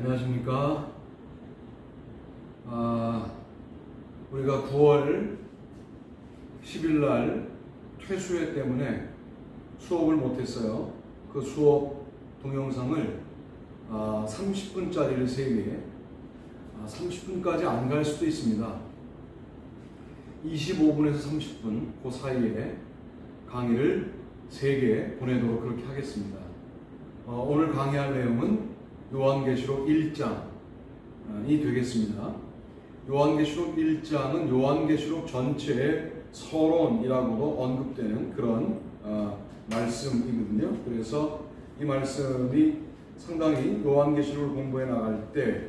안녕하십니까. 우리가 9월 10일 날 퇴수회 때문에 수업을 못했어요. 그 수업 동영상을 30분짜리를 3개, 30분까지 안 갈 수도 있습니다. 25분에서 30분 그 사이에 강의를 3개 보내도록 그렇게 하겠습니다. 오늘 강의할 내용은 요한계시록 1장이 되겠습니다. 요한계시록 1장은 요한계시록 전체의 서론이라고도 언급되는 그런 말씀이거든요. 그래서 이 말씀이 상당히 요한계시록을 공부해 나갈 때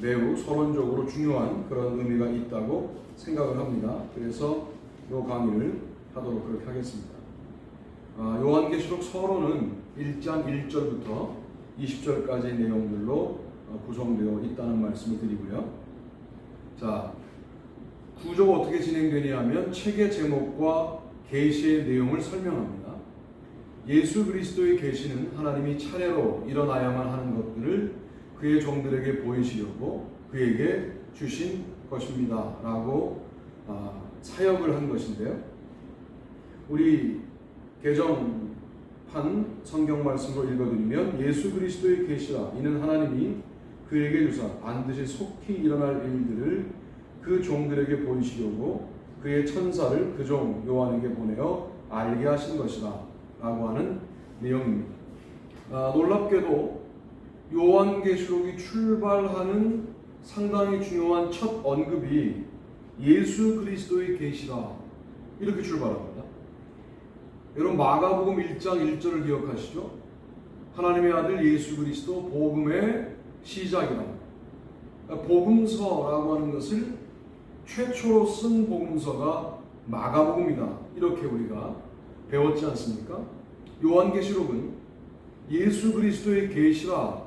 매우 서론적으로 중요한 그런 의미가 있다고 생각을 합니다. 그래서 이 강의를 하도록 그렇게 하겠습니다. 요한계시록 서론은 1장 1절부터 20절까지의 내용들로 구성되어 있다는 말씀을 드리고요. 자, 구조가 어떻게 진행되냐면 책의 제목과 계시의 내용을 설명합니다. 예수 그리스도의 계시는 하나님이 차례로 일어나야만 하는 것들을 그의 종들에게 보이시려고 그에게 주신 것입니다 라고 사역을 한 것인데요. 우리 개정판 성경 말씀으로 읽어드리면 예수 그리스도의 계시라 이는 하나님이 그에게 주사 반드시 속히 일어날 일들을 그 종들에게 보이시려고 그의 천사를 그 종 요한에게 보내어 알게 하신 것이다 라고 하는 내용입니다. 놀랍게도 요한계시록이 출발하는 상당히 중요한 첫 언급이 예수 그리스도의 계시라 이렇게 출발합니다. 여러분 마가복음 1장 1절을 기억하시죠? 하나님의 아들 예수 그리스도 복음의 시작이라. 복음서라고 하는 것을 최초로 쓴 복음서가 마가복음이다. 이렇게 우리가 배웠지 않습니까? 요한계시록은 예수 그리스도의 계시라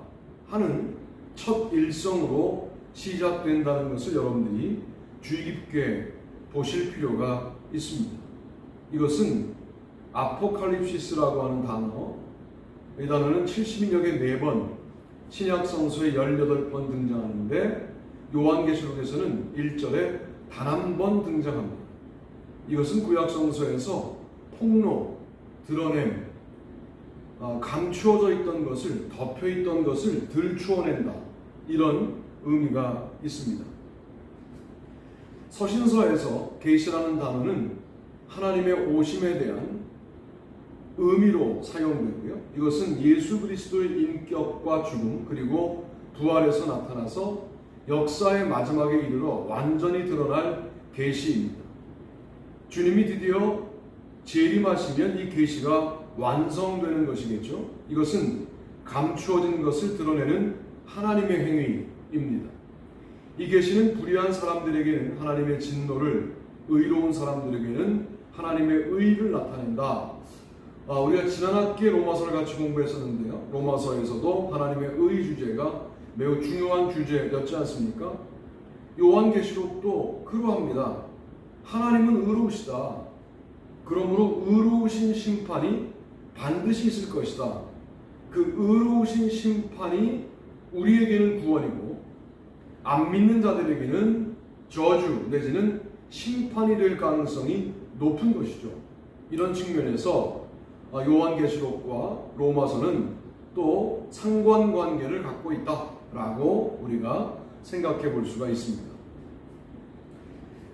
하는 첫 일성으로 시작된다는 것을 여러분들이 주의 깊게 보실 필요가 있습니다. 이것은 아포칼립시스라고 하는 단어, 이 단어는 70인역에 4번, 신약 성서에 18번 등장하는데 요한계시록에서는 1절에 단 한 번 등장합니다. 이것은 구약 성서에서 폭로, 드러냄, 감추어져 있던 것을, 덮여 있던 것을 들추어낸다, 이런 의미가 있습니다. 서신서에서 계시라는 단어는 하나님의 오심에 대한 의미로 사용되고요. 이것은 예수 그리스도의 인격과 죽음 그리고 부활에서 나타나서 역사의 마지막에 이르러 완전히 드러날 계시입니다. 주님이 드디어 재림하시면 이 계시가 완성되는 것이겠죠. 이것은 감추어진 것을 드러내는 하나님의 행위입니다. 이 계시는 불의한 사람들에게는 하나님의 진노를, 의로운 사람들에게는 하나님의 의를 나타낸다. 우리가 지난 학기에 로마서를 같이 공부했었는데요. 로마서에서도 하나님의 의 주제가 매우 중요한 주제였지 않습니까? 요한계시록도 그러합니다. 하나님은 의로우시다. 그러므로 의로우신 심판이 반드시 있을 것이다. 그 의로우신 심판이 우리에게는 구원이고 안 믿는 자들에게는 저주 내지는 심판이 될 가능성이 높은 것이죠. 이런 측면에서 요한계시록과 로마서는 또 상관관계를 갖고 있다라고 우리가 생각해 볼 수가 있습니다.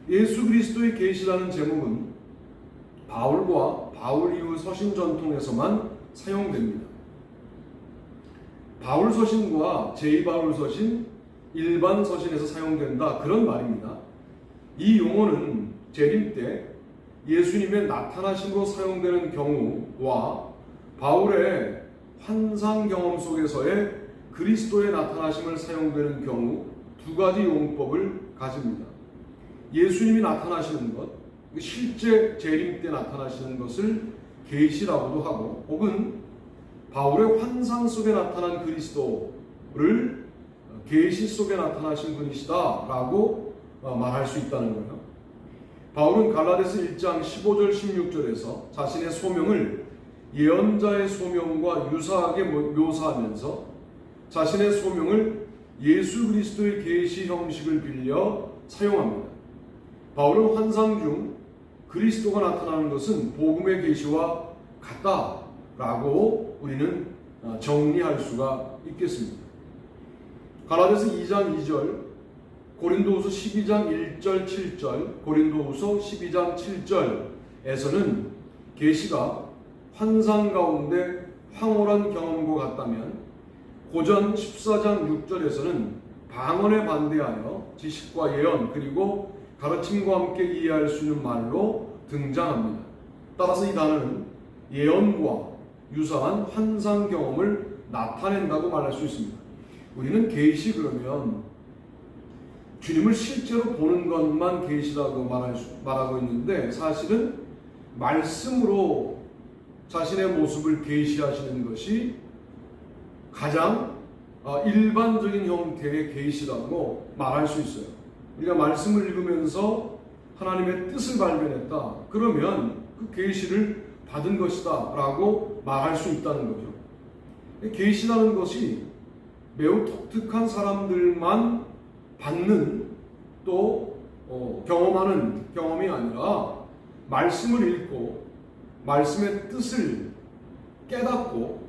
예수 그리스도의 계시라는 제목은 바울과 바울 이후 서신 전통에서만 사용됩니다. 바울 서신과 제2바울 서신, 일반 서신에서 사용된다 그런 말입니다. 이 용어는 재림 때 예수님의 나타나심으로 사용되는 경우와 바울의 환상 경험 속에서의 그리스도의 나타나심을 사용되는 경우 두 가지 용법을 가집니다. 예수님이 나타나시는 것, 실제 재림 때 나타나시는 것을 계시라고도 하고, 혹은 바울의 환상 속에 나타난 그리스도를 계시 속에 나타나신 분이시다라고 말할 수 있다는 거예요. 바울은 갈라디아서 1장 15절 16절에서 자신의 소명을 예언자의 소명과 유사하게 묘사하면서 자신의 소명을 예수 그리스도의 계시 형식을 빌려 사용합니다. 바울은 환상 중 그리스도가 나타나는 것은 복음의 계시와 같다라고 우리는 정리할 수가 있겠습니다. 갈라디아서 2장 2절, 고린도후서 12장 1절 7절, 고린도후서 12장 7절에서는 계시가 환상 가운데 황홀한 경험과 같다면 고전 14장 6절에서는 방언에 반대하여 지식과 예언 그리고 가르침과 함께 이해할 수 있는 말로 등장합니다. 따라서 이 단어는 예언과 유사한 환상 경험을 나타낸다고 말할 수 있습니다. 우리는 계시 그러면 주님을 실제로 보는 것만 계시라고 말하고 있는데 사실은 말씀으로 자신의 모습을 계시하시는 것이 가장 일반적인 형태의 계시라고 말할 수 있어요. 우리가 말씀을 읽으면서 하나님의 뜻을 발견했다. 그러면 그 계시를 받은 것이다 라고 말할 수 있다는 거죠. 계시라는 것이 매우 독특한 사람들만 받는 또 경험하는 경험이 아니라 말씀을 읽고 말씀의 뜻을 깨닫고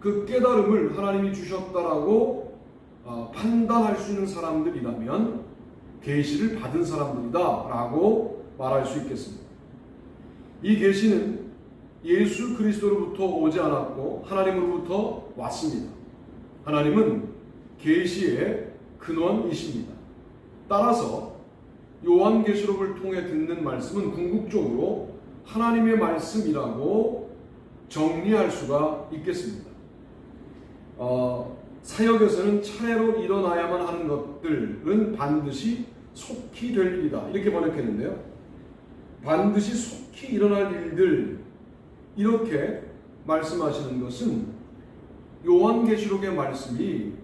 그 깨달음을 하나님이 주셨다라고 판단할 수 있는 사람들이라면 계시를 받은 사람들이다 라고 말할 수 있겠습니다. 이 계시는 예수 그리스도로부터 오지 않았고 하나님으로부터 왔습니다. 하나님은 계시의 근원이십니다. 따라서 요한계시록을 통해 듣는 말씀은 궁극적으로 하나님의 말씀이라고 정리할 수가 있겠습니다. 사역에서는 차례로 일어나야만 하는 것들은 반드시 속히 될 일이다 이렇게 번역했는데요. 반드시 속히 일어날 일들 이렇게 말씀하시는 것은 요한계시록의 말씀이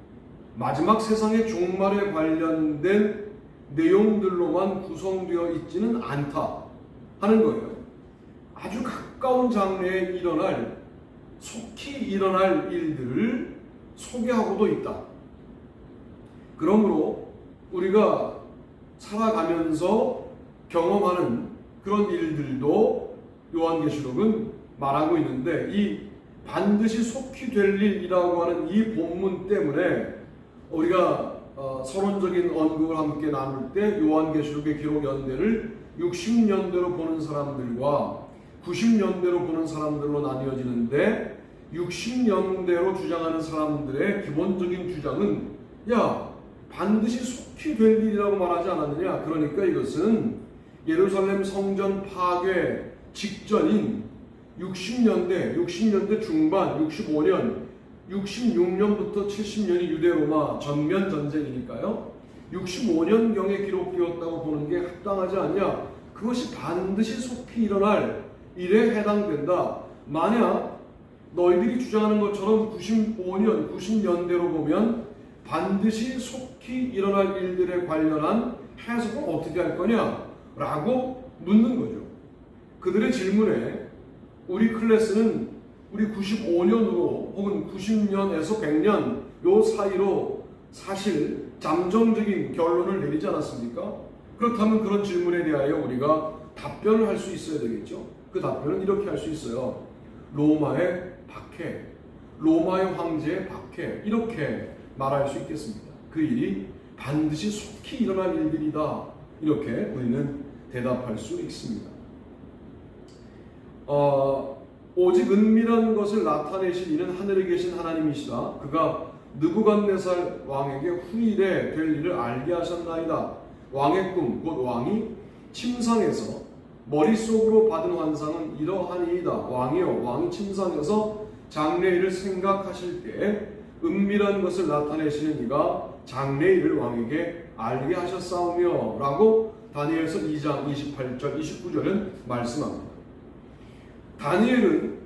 마지막 세상의 종말에 관련된 내용들로만 구성되어 있지는 않다 하는 거예요. 아주 가까운 장래에 일어날 속히 일어날 일들을 소개하고도 있다. 그러므로 우리가 살아가면서 경험하는 그런 일들도 요한계시록은 말하고 있는데 이 반드시 속히 될 일이라고 하는 이 본문 때문에 우리가 서론적인 언급을 함께 나눌 때 요한계시록의 기록 연대를 60년대로 보는 사람들과 90년대로 보는 사람들로 나뉘어지는데 60년대로 주장하는 사람들의 기본적인 주장은 반드시 속히 될 일이라고 말하지 않았느냐. 그러니까 이것은 예루살렘 성전 파괴 직전인 60년대 중반 65년 66년부터 70년이 유대로마 전면 전쟁이니까요. 65년경에 기록되었다고 보는 게 합당하지 않냐. 그것이 반드시 속히 일어날 일에 해당된다. 만약 너희들이 주장하는 것처럼 95년, 90년대로 보면 반드시 속히 일어날 일들에 관련한 해석을 어떻게 할 거냐? 라고 묻는 거죠. 그들의 질문에 우리 클래스는 우리 95년으로 혹은 90년에서 100년 요 사이로 사실 잠정적인 결론을 내리지 않았습니까? 그렇다면 그런 질문에 대하여 우리가 답변을 할 수 있어야 되겠죠. 그 답변은 이렇게 할 수 있어요. 로마의 박해, 로마의 황제의 박해 이렇게 말할 수 있겠습니다. 그 일이 반드시 속히 일어날 일들이다. 이렇게 우리는 대답할 수 있습니다. 오직 은밀한 것을 나타내실 이는 하늘에 계신 하나님이시다. 그가 느부갓네살 왕에게 후일에 될 일을 알게 하셨나이다. 왕의 꿈, 곧 왕이 침상에서 머릿속으로 받은 환상은 이러하니이다. 왕이여, 왕이 침상에서 장래일을 생각하실 때에 은밀한 것을 나타내시는 이가 장래일을 왕에게 알게 하셨사오며 라고 다니엘서 2장 28절 29절은 말씀합니다. 다니엘은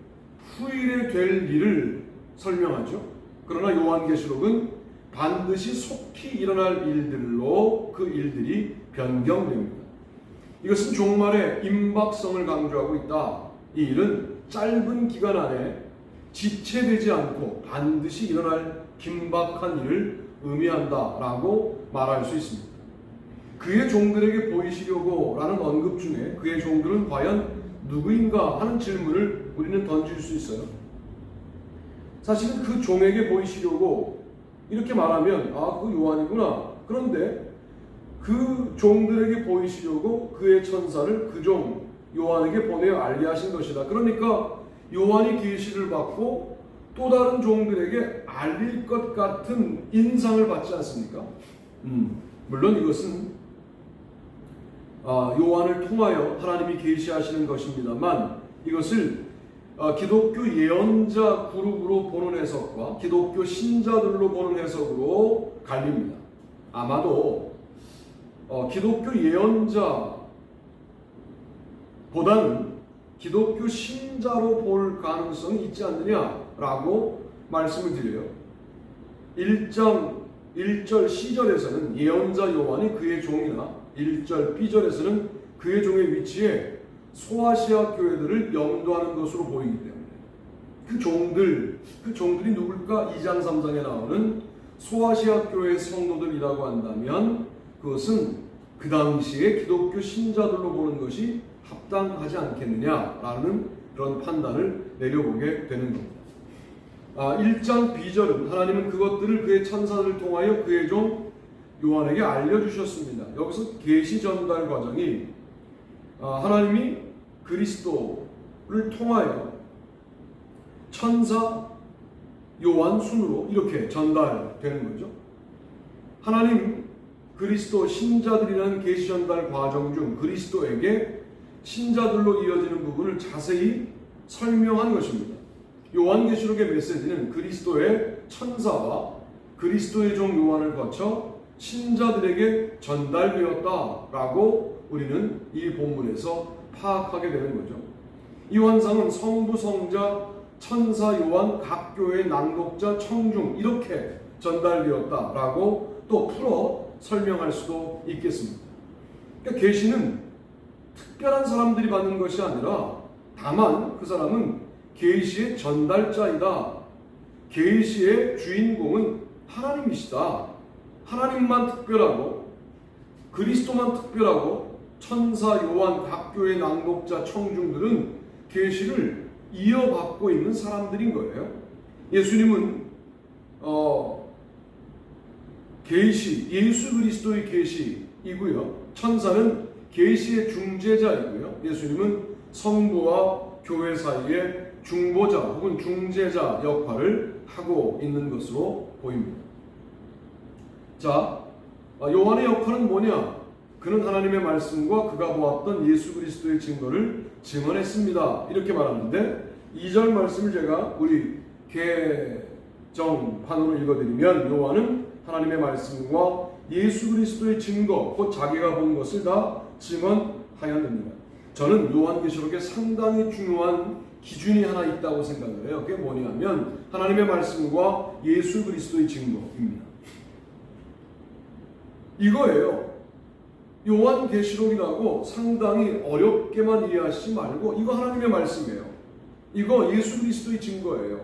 후일에 될 일을 설명하죠. 그러나 요한계시록은 반드시 속히 일어날 일들로 그 일들이 변경됩니다. 이것은 종말의 임박성을 강조하고 있다. 이 일은 짧은 기간 안에 지체되지 않고 반드시 일어날 긴박한 일을 의미한다라고 말할 수 있습니다. 그의 종들에게 보이시려고 라는 언급 중에 그의 종들은 과연 누구인가 하는 질문을 우리는 던질 수 있어요. 사실은 그 종에게 보이시려고 이렇게 말하면 그 요한이구나. 그런데 그 종들에게 보이시려고 그의 천사를 그 종 요한에게 보내어 알리하신 것이다. 그러니까 요한이 계시를 받고 또 다른 종들에게 알릴 것 같은 인상을 받지 않습니까? 물론 이것은 요한을 통하여 하나님이 계시하시는 것입니다만 이것을 기독교 예언자 그룹으로 보는 해석과 기독교 신자들로 보는 해석으로 갈립니다. 아마도 기독교 예언자보다는 기독교 신자로 볼 가능성이 있지 않느냐라고 말씀을 드려요. 1장 1절 C절에서는 예언자 요한이 그의 종이나 1절 B절에서는 그의 종의 위치에 소아시아 교회들을 염두하는 것으로 보이기 때문에 그 종들이 누굴까? 2장 3장에 나오는 소아시아 교회 성도들이라고 한다면 그것은 그 당시에 기독교 신자들로 보는 것이 합당하지 않겠느냐라는 그런 판단을 내려보게 되는 겁니다. 1장 B절은 하나님은 그것들을 그의 천사들을 통하여 그의 종 요한에게 알려주셨습니다. 여기서 계시 전달 과정이 하나님이 그리스도를 통하여 천사 요한 순으로 이렇게 전달되는 거죠. 하나님 그리스도 신자들이라는 계시 전달 과정 중 그리스도에게 신자들로 이어지는 부분을 자세히 설명한 것입니다. 요한계시록의 메시지는 그리스도의 천사와 그리스도의 종 요한을 거쳐 신자들에게 전달되었다라고 우리는 이 본문에서 파악하게 되는 거죠. 이 환상은 성부, 성자, 천사, 요한, 각 교회의 낭독자, 청중 이렇게 전달되었다라고 또 풀어 설명할 수도 있겠습니다. 그러니까 계시는 특별한 사람들이 받는 것이 아니라 다만 그 사람은 계시의 전달자이다. 계시의 주인공은 하나님이시다. 하나님만 특별하고 그리스도만 특별하고 천사, 요한, 각 교회 낭독자, 청중들은 계시를 이어받고 있는 사람들인 거예요. 예수님은 계시, 예수 그리스도의 계시이고요. 천사는 계시의 중재자이고요. 예수님은 성부와 교회 사이의 중보자 혹은 중재자 역할을 하고 있는 것으로 보입니다. 자, 요한의 역할은 뭐냐? 그는 하나님의 말씀과 그가 보았던 예수 그리스도의 증거를 증언했습니다. 이렇게 말하는데 2절 말씀을 제가 우리 개정판으로 읽어드리면 요한은 하나님의 말씀과 예수 그리스도의 증거, 곧 자기가 본 것을 다 증언하였느니라. 저는 요한계시록에 상당히 중요한 기준이 하나 있다고 생각을 해요. 그게 뭐냐면 하나님의 말씀과 예수 그리스도의 증거입니다. 이거예요. 요한계시록이라고 상당히 어렵게만 이해하시지 말고 이거 하나님의 말씀이에요. 이거 예수 그리스도의 증거예요.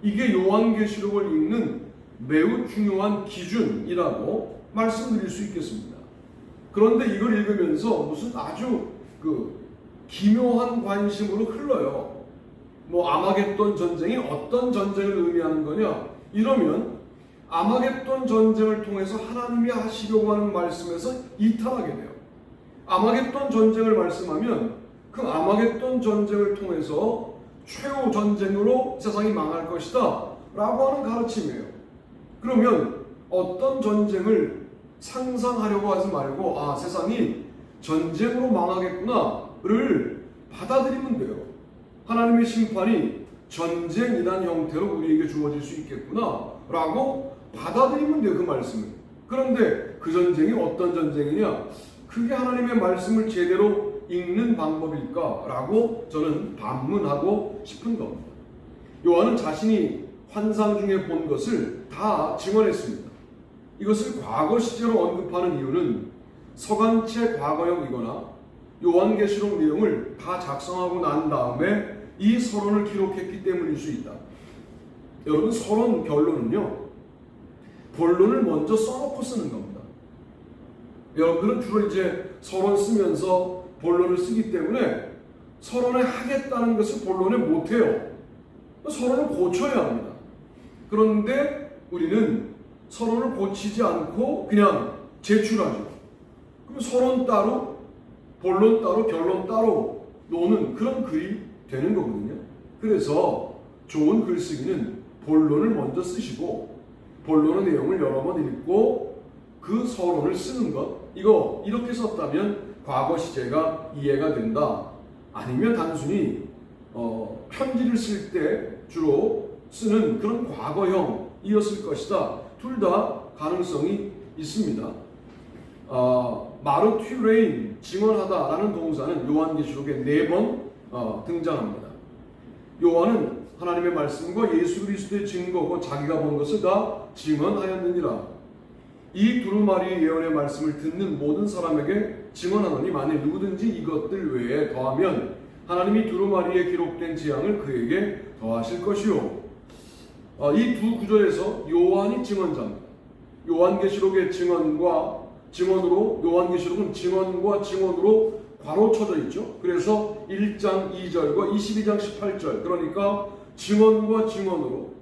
이게 요한계시록을 읽는 매우 중요한 기준이라고 말씀드릴 수 있겠습니다. 그런데 이걸 읽으면서 무슨 아주 기묘한 관심으로 흘러요. 아마겟돈 전쟁이 어떤 전쟁을 의미하는 거냐? 이러면 아마겟돈 전쟁을 통해서 하나님이 하시려고 하는 말씀에서 이탈하게 돼요. 아마겟돈 전쟁을 말씀하면 그 아마겟돈 전쟁을 통해서 최후 전쟁으로 세상이 망할 것이다 라고 하는 가르침이에요. 그러면 어떤 전쟁을 상상하려고 하지 말고 세상이 전쟁으로 망하겠구나를 받아들이면 돼요. 하나님의 심판이 전쟁이란 형태로 우리에게 주어질 수 있겠구나 라고 받아들이면 돼요. 그 말씀을. 그런데 그 전쟁이 어떤 전쟁이냐? 그게 하나님의 말씀을 제대로 읽는 방법일까? 라고 저는 반문하고 싶은 겁니다. 요한은 자신이 환상 중에 본 것을 다 증언했습니다. 이것을 과거 시제로 언급하는 이유는 서간체 과거형이거나 요한계시록 내용을 다 작성하고 난 다음에 이 서론을 기록했기 때문일 수 있다. 여러분, 서론 결론은요, 본론을 먼저 써놓고 쓰는 겁니다. 여러분들은 주로 이제 서론 쓰면서 본론을 쓰기 때문에 서론에 하겠다는 것을 본론에 못해요. 서론을 고쳐야 합니다. 그런데 우리는 서론을 고치지 않고 그냥 제출하죠. 그럼 서론 따로, 본론 따로, 결론 따로 노는 그런 글이 되는 거거든요. 그래서 좋은 글쓰기는 본론을 먼저 쓰시고 본론의 내용을 여러 번 읽고 그 서론을 쓰는 것, 이거 이렇게 썼다면 과거 시제가 이해가 된다. 아니면 단순히 편지를 쓸 때 주로 쓰는 그런 과거형이었을 것이다. 둘 다 가능성이 있습니다. 마르투레인, 증언하다라는 동사는 요한계시록에 4번 등장합니다. 요한은 하나님의 말씀과 예수 그리스도의 증거고 자기가 본 것을 다 증언하였느니라. 이 두루마리의 예언의 말씀을 듣는 모든 사람에게 증언하노니 만일 누구든지 이것들 외에 더하면 하나님이 두루마리에 기록된 재앙을 그에게 더하실 것이요. 이 두 구절에서 요한이 증언자입니다. 요한계시록의 증언과 증언으로, 요한계시록은 증언과 증언으로 괄호 쳐져 있죠. 그래서 1장 2절과 22장 18절, 그러니까 증언과 증언으로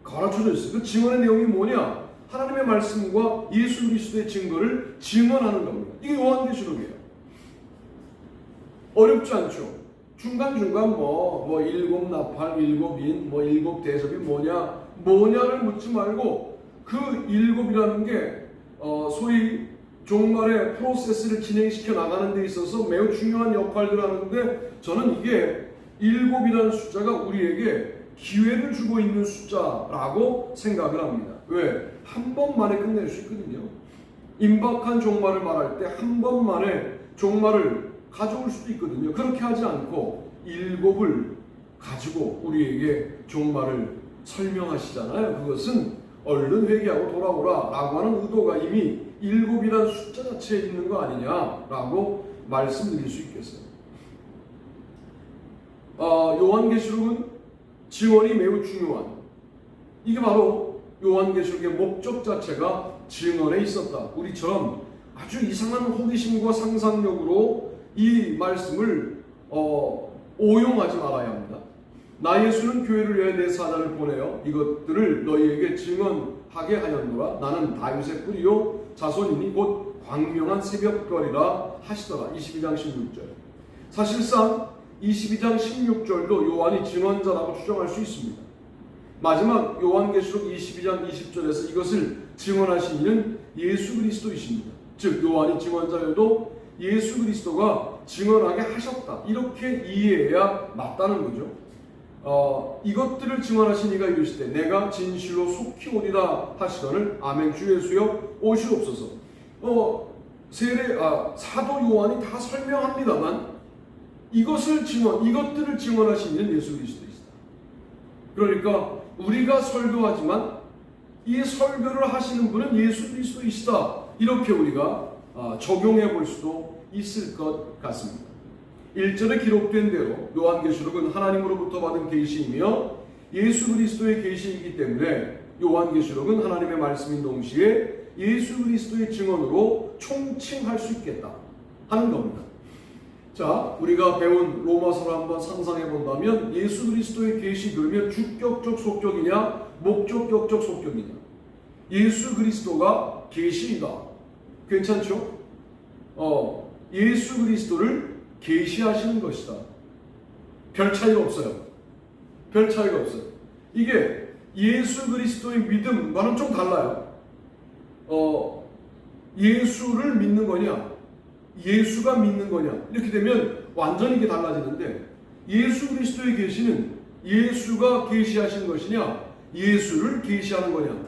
갈아쳐져 있어요. 그 증언의 내용이 뭐냐? 하나님의 말씀과 예수 그리스도의 증거를 증언하는 겁니다. 이게 요한계시록이에요. 어렵지 않죠? 중간중간 일곱 나팔, 일곱 인, 일곱 대접이 뭐냐를 묻지 말고 그 일곱이라는 게 소위 종말의 프로세스를 진행시켜 나가는 데 있어서 매우 중요한 역할들을 하는데, 저는 이게 일곱이라는 숫자가 우리에게 기회를 주고 있는 숫자라고 생각을 합니다. 왜? 한 번만에 끝낼 수 있거든요. 임박한 종말을 말할 때 한 번만에 종말을 가져올 수도 있거든요. 그렇게 하지 않고 일곱을 가지고 우리에게 종말을 설명하시잖아요. 그것은 얼른 회개하고 돌아오라 라고 하는 의도가 이미 일곱이라는 숫자 자체에 있는 거 아니냐라고 말씀드릴 수 있겠어요. 요한계시록은 증언이 매우 중요한, 이게 바로 요한계시록의 목적 자체가 증언에 있었다. 우리처럼 아주 이상한 호기심과 상상력으로 이 말씀을 오용하지 말아야 합니다. 나 예수는 교회를 위해 내 사자를 보내어 이것들을 너희에게 증언하게 하였노라. 나는 다윗의 뿌리요 자손이니 곧 광명한 새벽별이라 하시더라. 22장 16절. 사실상 22장 16절도 요한이 증언자라고 추정할 수 있습니다. 마지막 요한계시록 22장 20절에서 이것을 증언하신 이는 예수 그리스도이십니다. 즉 요한이 증언자여도 예수 그리스도가 증언하게 하셨다. 이렇게 이해해야 맞다는 거죠. 이것들을 증언하신 이가 이르시되 내가 진실로 속히 오리라 하시거늘 아멘. 주 예수여 오시옵소서. 사도 요한이 다 설명합니다만 이것들을 증언하신 이는 예수 그리스도이시다. 그러니까 우리가 설교하지만 이 설교를 하시는 분은 예수 그리스도이시다. 이렇게 우리가 적용해 볼 수도 있을 것 같습니다. 1절에 기록된 대로 요한계시록은 하나님으로부터 받은 계시이며 예수 그리스도의 계시이기 때문에 요한계시록은 하나님의 말씀인 동시에 예수 그리스도의 증언으로 총칭할 수 있겠다 하는 겁니다. 자, 우리가 배운 로마서를 한번 상상해 본다면 예수 그리스도의 계시 그러면 주격적 속격이냐 목적격적 속격이냐? 예수 그리스도가 계시이다. 괜찮죠? 예수 그리스도를 계시하시는 것이다. 별 차이가 없어요. 별 차이가 없어요. 이게 예수 그리스도의 믿음과는 좀 달라요. 예수를 믿는 거냐, 예수가 믿는 거냐, 이렇게 되면 완전히 이게 달라지는데, 예수 그리스도의 계시는 예수가 계시하신 것이냐, 예수를 계시하는 거냐.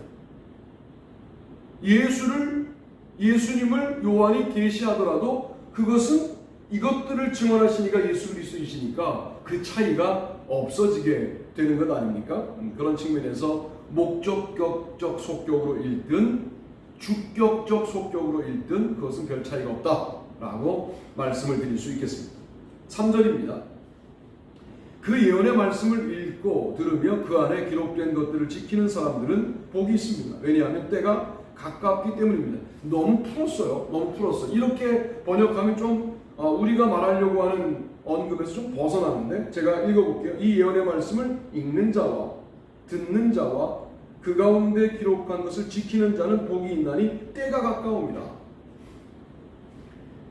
예수님을 요한이 계시하더라도 그것은 이것들을 증언하시니까 예수 그리스도이시니까 그 차이가 없어지게 되는 것 아닙니까? 그런 측면에서 목적격적 속격으로 읽든 주격적 속격으로 읽든 그것은 별 차이가 없다라고 말씀을 드릴 수 있겠습니다. 3절입니다. 그 예언의 말씀을 읽고 들으며 그 안에 기록된 것들을 지키는 사람들은 복이 있습니다. 왜냐하면 때가 가깝기 때문입니다. 너무 풀었어요. 너무 풀었어. 이렇게 번역하면 좀 우리가 말하려고 하는 언급에서 좀 벗어나는데, 제가 읽어볼게요. 이 예언의 말씀을 읽는 자와 듣는 자와 그 가운데 기록한 것을 지키는 자는 복이 있나니 때가 가까웁니다.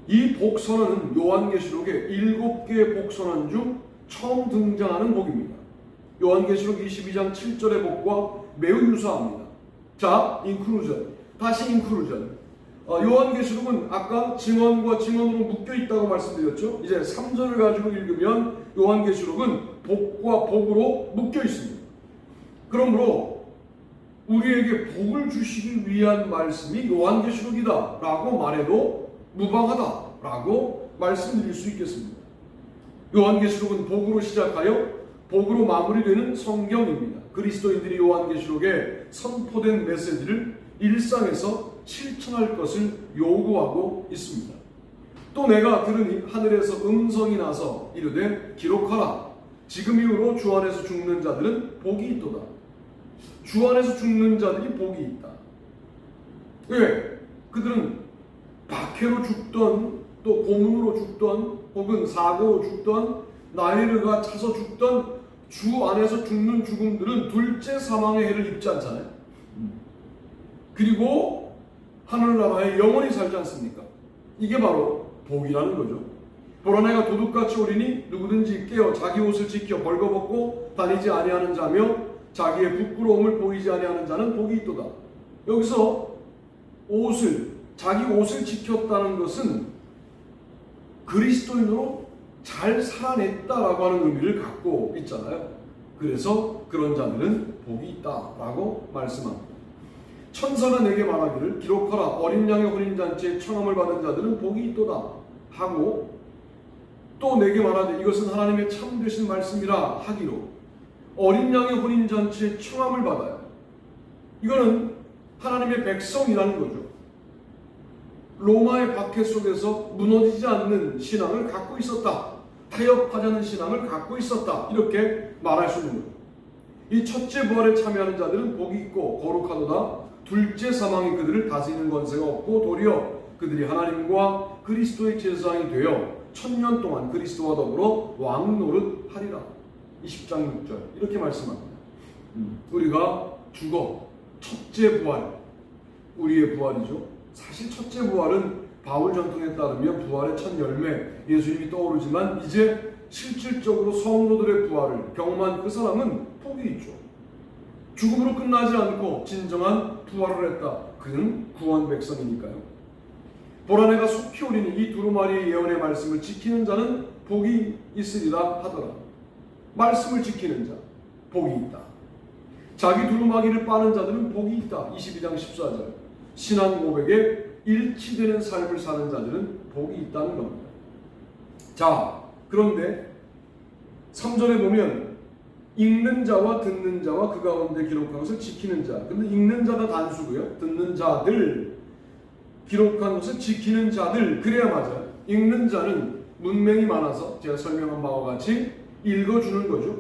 이 복선언은 요한계시록의 7개의 복선언 중 처음 등장하는 복입니다. 요한계시록 22장 7절의 복과 매우 유사합니다. 자, 인클루전. 다시 인클루전. 요한계시록은 아까 증언과 증언으로 묶여 있다고 말씀드렸죠. 이제 3절을 가지고 읽으면 요한계시록은 복과 복으로 묶여 있습니다. 그러므로 우리에게 복을 주시기 위한 말씀이 요한계시록이다 라고 말해도 무방하다 라고 말씀드릴 수 있겠습니다. 요한계시록은 복으로 시작하여 복으로 마무리되는 성경입니다. 그리스도인들이 요한계시록에 선포된 메시지를 일상에서 실천할 것을 요구하고 있습니다. 또 내가 들으니 하늘에서 음성이 나서 이르되 기록하라. 지금 이후로 주 안에서 죽는 자들은 복이 있도다. 주 안에서 죽는 자들이 복이 있다. 왜? 그들은 박해로 죽던, 또 고문으로 죽던, 혹은 사고로 죽던, 나이르가 차서 죽던 주 안에서 죽는 죽음들은 둘째 사망의 해를 입지 않잖아요. 그리고 하늘나라에 영원히 살지 않습니까? 이게 바로 복이라는 거죠. 보라 내가 도둑같이 오리니 누구든지 깨어 자기 옷을 지켜 벌거벗고 다니지 아니하는 자며 자기의 부끄러움을 보이지 아니하는 자는 복이 있도다. 여기서 자기 옷을 지켰다는 것은 그리스도인으로 잘 살아냈다라고 하는 의미를 갖고 있잖아요. 그래서 그런 자들은 복이 있다라고 말씀합니다. 천사가 내게 말하기를 기록하라. 어린 양의 혼인잔치에 청함을 받은 자들은 복이 있도다 하고, 또 내게 말하되 이것은 하나님의 참되신 말씀이라 하기로 어린 양의 혼인잔치에 청함을 받아요. 이거는 하나님의 백성이라는 거죠. 로마의 박해 속에서 무너지지 않는 신앙을 갖고 있었다. 타협하지 않는 신앙을 갖고 있었다. 이렇게 말할 수 있는 거죠. 이 첫째 부활에 참여하는 자들은 복이 있고 거룩하도다. 둘째 사망이 그들을 다스리는 권세가 없고 도리어 그들이 하나님과 그리스도의 제사장이 되어 1000년 동안 그리스도와 더불어 왕노릇 하리라. 20장 6절 이렇게 말씀합니다. 우리가 죽어 첫째 부활, 우리의 부활이죠. 사실 첫째 부활은 바울 전통에 따르면 부활의 첫 열매, 예수님이 떠오르지만 이제 실질적으로 성도들의 부활을 경험한 그 사람은 복이 있죠. 죽음으로 끝나지 않고 진정한 부활을 했다. 그는 구원 백성이니까요. 보라 내가 속히 오리니 이 두루마리의 예언의 말씀을 지키는 자는 복이 있으리라 하더라. 말씀을 지키는 자, 복이 있다. 자기 두루마기를 빠는 자들은 복이 있다. 22장 14절. 신앙 고백에 일치되는 삶을 사는 자들은 복이 있다는 겁니다. 자, 그런데 3절에 보면 읽는 자와 듣는 자와 그 가운데 기록한 것을 지키는 자. 근데 읽는 자가 단수고요. 듣는 자들, 기록한 것을 지키는 자들. 그래야 맞아요. 읽는 자는 문맹이 많아서 제가 설명한 바와 같이 읽어주는 거죠.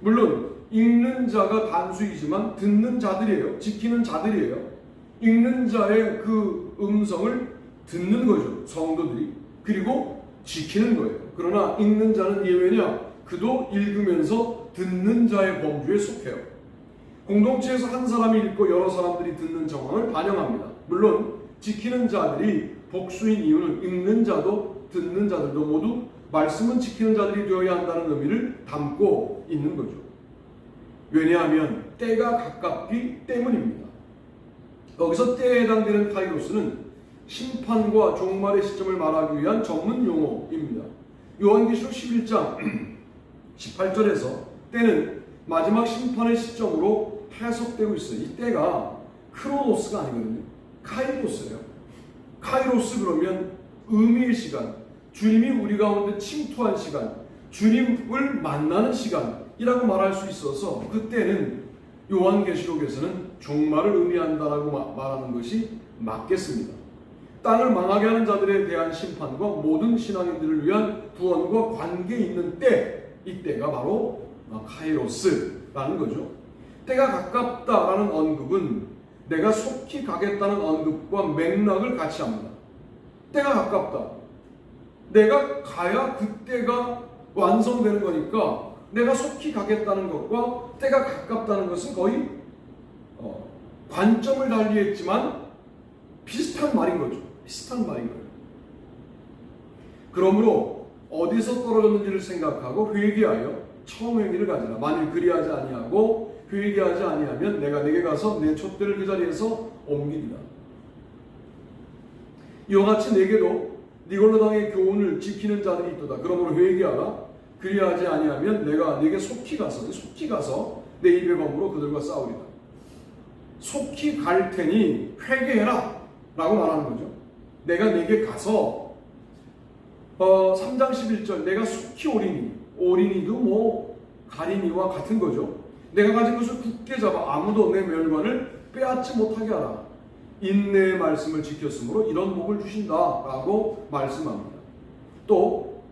물론 읽는 자가 단수이지만 듣는 자들이에요. 지키는 자들이에요. 읽는 자의 그 음성을 듣는 거죠. 성도들이. 그리고 지키는 거예요. 그러나 읽는 자는 예외냐? 그도 읽으면서 듣는 자의 범주에 속해요. 공동체에서 한 사람이 읽고 여러 사람들이 듣는 정황을 반영합니다. 물론 지키는 자들이 복수인 이유는 읽는 자도 듣는 자들도 모두 말씀은 지키는 자들이 되어야 한다는 의미를 담고 있는 거죠. 왜냐하면 때가 가깝기 때문입니다. 여기서 때에 해당되는 카이로스는 심판과 종말의 시점을 말하기 위한 전문 용어입니다. 요한계시록 11장 18절에서 때는 마지막 심판의 시점으로 해석되고 있어요. 이 때가 크로노스가 아니거든요. 카이로스예요. 카이로스 그러면 의미의 시간, 주님이 우리 가운데 침투한 시간, 주님을 만나는 시간이라고 말할 수 있어서 그때는 요한계시록에서는 종말을 의미한다라고 말하는 것이 맞겠습니다. 땅을 망하게 하는 자들에 대한 심판과 모든 신앙인들을 위한 구원과 관계 있는 때, 이때가 바로 카이로스라는 거죠. 때가 가깝다라는 언급은 내가 속히 가겠다는 언급과 맥락을 같이 합니다. 때가 가깝다. 내가 가야 그때가 완성되는 거니까 내가 속히 가겠다는 것과 때가 가깝다는 것은 거의 관점을 달리했지만 비슷한 말인 거죠. 비슷한 말인 거예요. 그러므로 어디서 떨어졌는지를 생각하고 회개하여 처음 행위를 가지라. 만일 그리하지 아니하고 회개하지 아니하면 내가 내게 가서 내 촛대를 그 자리에서 옮기리라. 이와 같이 내게도 니골로 당의 교훈을 지키는 자들이 있도다. 그러므로 회개하라. 그리하지 아니하면 내가 네게 속히 가서 내 입의 검으로 그들과 싸우리라. 속히 갈 테니 회개해라 라고 말하는 거죠. 내가 네게 가서 3장 11절 내가 속히 오리니, 오리니도 뭐 가리니와 같은 거죠. 내가 가진 것을 굳게 잡아 아무도 내 멸관을 빼앗지 못하게 하라. 인내의 말씀을 지켰으므로 이런 복을 주신다 라고 말씀합니다. 또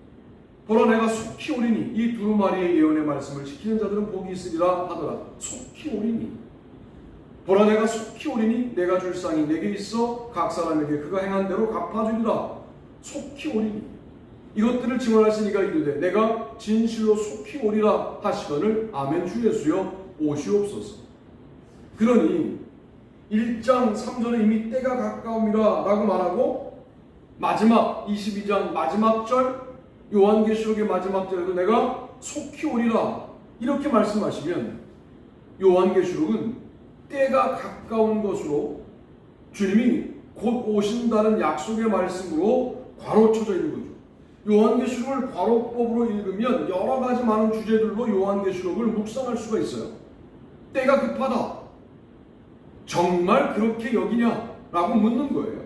보라 내가 속히 오리니, 이 두루마리의 예언의 말씀을 지키는 자들은 복이 있으리라 하더라. 속히 오리니, 보라 내가 속히 오리니 내가 줄 상이 내게 있어 각 사람에게 그가 행한 대로 갚아주리라. 속히 오리니, 이것들을 증언하시니가 이르되 내가 진실로 속히 오리라 하시거늘 아멘 주 예수여 오시옵소서. 그러니 1장 3절에 이미 때가 가까움이라 라고 말하고 마지막 22장 마지막 절 요한계시록의 마지막 절에도 내가 속히 오리라 이렇게 말씀하시면 요한계시록은 때가 가까운 것으로 주님이 곧 오신다는 약속의 말씀으로 괄호쳐져 있는 거죠. 요한계시록을 괄호법으로 읽으면 여러 가지 많은 주제들로 요한계시록을 묵상할 수가 있어요. 때가 급하다. 정말 그렇게 여기냐? 라고 묻는 거예요.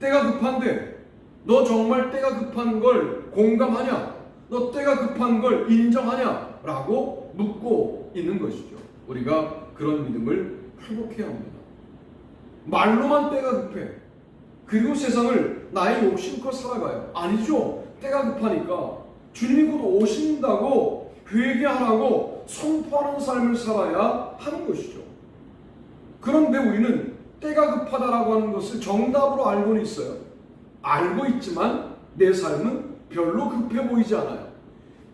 때가 급한데 너 정말 때가 급한 걸 공감하냐? 너 때가 급한 걸 인정하냐? 라고 묻고 있는 것이죠. 우리가 그런 믿음을 회복해야 합니다. 말로만 때가 급해. 그리고 세상을 나의 욕심껏 살아가요. 아니죠. 때가 급하니까 주님이 곧 오신다고 회개하라고 선포하는 삶을 살아야 하는 것이죠. 그런데 우리는 때가 급하다라고 하는 것을 정답으로 알고는 있어요. 알고 있지만 내 삶은 별로 급해 보이지 않아요.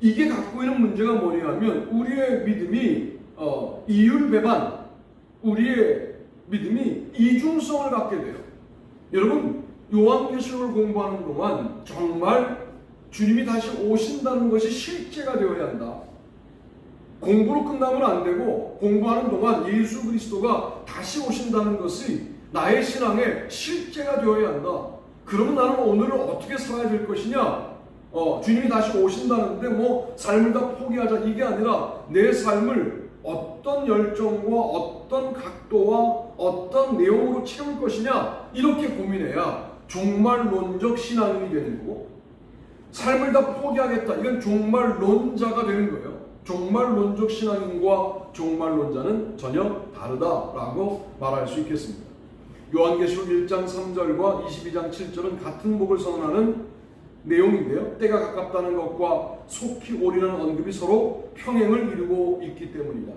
이게 갖고 있는 문제가 뭐냐면 우리의 믿음이 이율배반, 우리의 믿음이 이중성을 갖게 돼요. 여러분, 요한계시록을 공부하는 동안 정말 주님이 다시 오신다는 것이 실제가 되어야 한다. 공부로 끝나면 안 되고 공부하는 동안 예수 그리스도가 다시 오신다는 것이 나의 신앙의 실제가 되어야 한다. 그러면 나는 오늘을 어떻게 살아야 될 것이냐? 주님이 다시 오신다는데 뭐 삶을 다 포기하자 이게 아니라 내 삶을 어떤 열정과 어떤 각도와 어떤 내용으로 채울 것이냐 이렇게 고민해야 종말론적 신앙인이 되는 거고, 삶을 다 포기하겠다 이건 종말론자가 되는 거예요. 종말론적 신앙인과 종말론자는 전혀 다르다라고 말할 수 있겠습니다. 요한계시록 1장 3절과 22장 7절은 같은 복을 선언하는 내용인데요. 때가 가깝다는 것과 속히 오리라는 언급이 서로 평행을 이루고 있기 때문이다.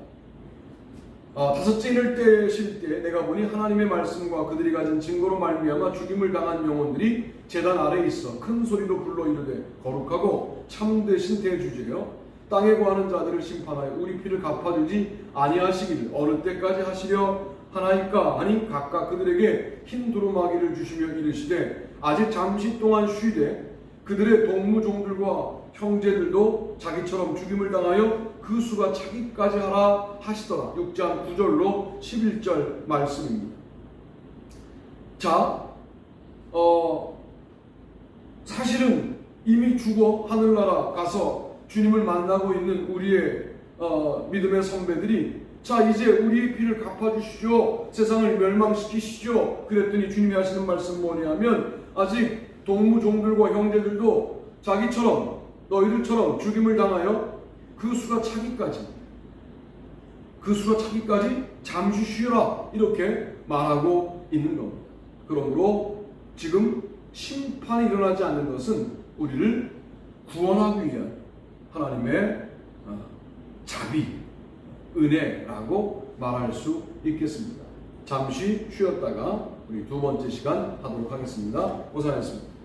다섯째 인을 떼실 때 내가 보니 하나님의 말씀과 그들이 가진 증거로 말미암아 죽임을 당한 영혼들이 제단 아래에 있어 큰 소리로 불러 이르되 거룩하고 참되신 대주제여 땅에 거하는 자들을 심판하여 우리 피를 갚아주지 아니하시기를 어느 때까지 하시려 하나이까? 아니 각각 그들에게 흰 두루마기를 주시며 이르시되 아직 잠시 동안 쉬되 그들의 동무종들과 형제들도 자기처럼 죽임을 당하여 그 수가 차기까지 하라 하시더라. 6장 9절로 11절 말씀입니다. 자, 사실은 이미 죽어 하늘나라 가서 주님을 만나고 있는 우리의 믿음의 선배들이 자 이제 우리의 피를 갚아주시죠. 세상을 멸망시키시죠. 그랬더니 주님이 하시는 말씀 뭐냐면 아직 동무종들과 형제들도 자기처럼 너희들처럼 죽임을 당하여 그 수가 차기까지 잠시 쉬어라 이렇게 말하고 있는 겁니다. 그러므로 지금 심판이 일어나지 않는 것은 우리를 구원하기 위한 하나님의 자비, 은혜라고 말할 수 있겠습니다. 잠시 쉬었다가 우리 두 번째 시간 하도록 하겠습니다. 고생하셨습니다.